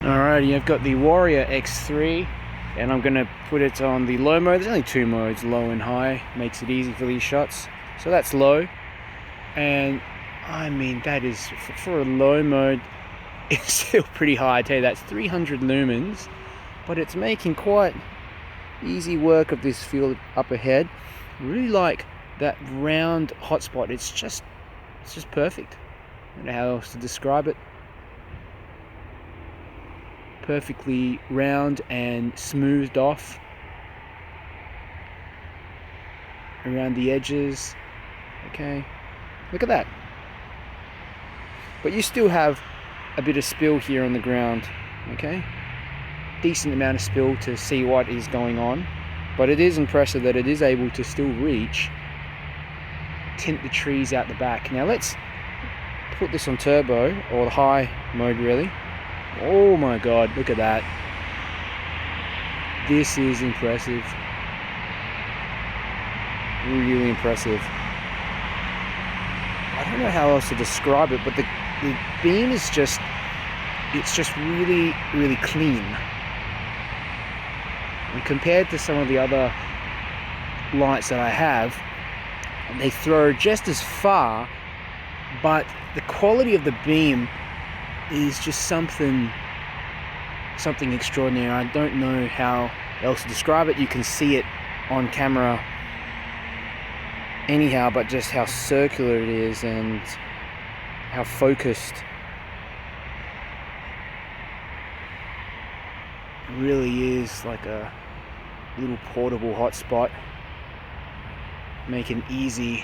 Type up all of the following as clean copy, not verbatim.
Alrighty, I've got the Warrior X3 and I'm going to put it on the low mode. There's only two modes, low and high. Makes it easy for these shots. So that's low. And I mean, that is, for a low mode, it's still pretty high. I tell you, that's 300 lumens. But it's making quite easy work of this field up ahead. I really like that round hotspot. It's just perfect. I don't know how else to describe it. Perfectly round and smoothed off around the edges. Okay, look at that. But you still have a bit of spill here on the ground. Okay, decent amount of spill to see what is going on, but it is impressive that it is able to still tint the trees out the back. Now let's put this on turbo, or the high mode really. Oh my god, look at that. This is impressive. Really impressive. I don't know how else to describe it, but the beam is just really clean. And compared to some of the other lights that I have, they throw just as far, but the quality of the beam is just something extraordinary. I don't know how else to describe it. You can see it on camera anyhow, but just how circular it is and how focused it really is, like a little portable hotspot, making easy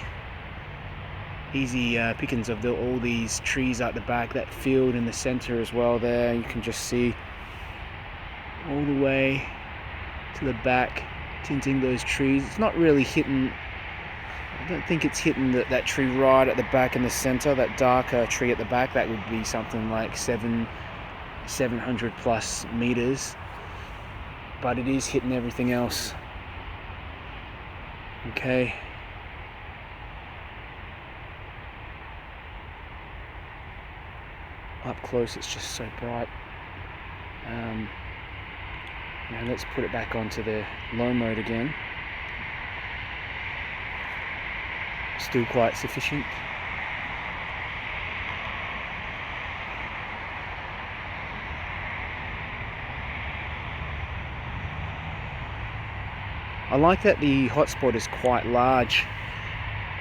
pickings of all these trees out the back. That field in the center as well there, you can just see all the way to the back, tinting those trees. It's not really hitting, I don't think it's hitting that tree right at the back in the center, that darker tree at the back. That would be something like 700 plus meters, but it is hitting everything else. Okay. Up close, it's just so bright. Now let's put it back onto the low mode again. Still quite sufficient. I like that the hotspot is quite large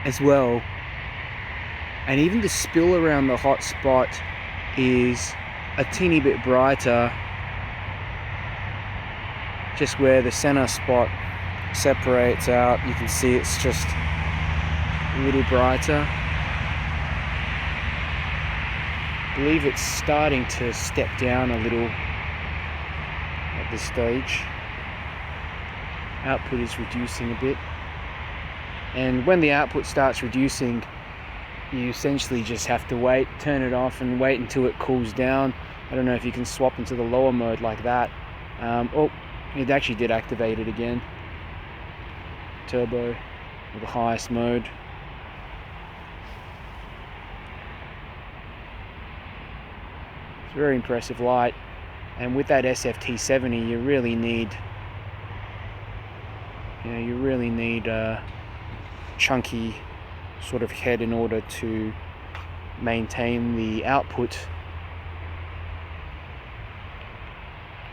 as well, and even the spill around the hotspot is a teeny bit brighter, just where the center spot separates out. You can see it's just a little brighter. I believe it's starting to step down a little at this stage. Output is reducing a bit, and when the output starts reducing, you essentially just have to wait, turn it off and wait until it cools down. I don't know if you can swap into the lower mode like that. Oh, it actually did activate it again. Turbo, or the highest mode. It's a very impressive light, and with that SFT70 you really need a chunky sort of head in order to maintain the output.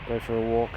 Go for a walk.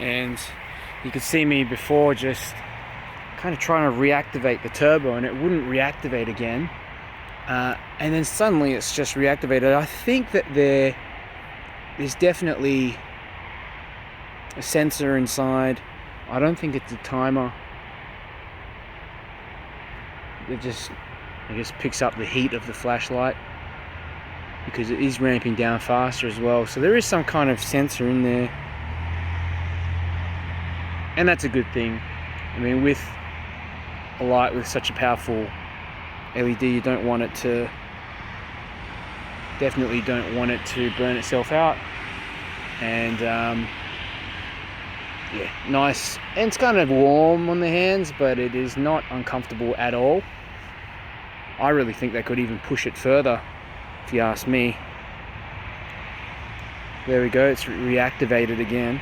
and you could see me before just kind of trying to reactivate the turbo, and it wouldn't reactivate again. And then suddenly it's just reactivated. I think that there's definitely a sensor inside. I don't think it's a timer. It just, I guess, picks up the heat of the flashlight because it is ramping down faster as well. So there is some kind of sensor in there, and that's a good thing. I mean, with a light with such a powerful LED, you don't want it to, definitely don't want it to burn itself out. And yeah, nice, and it's kind of warm on the hands, but it is not uncomfortable at all. I really think they could even push it further, if you ask me. There we go, it's reactivated again.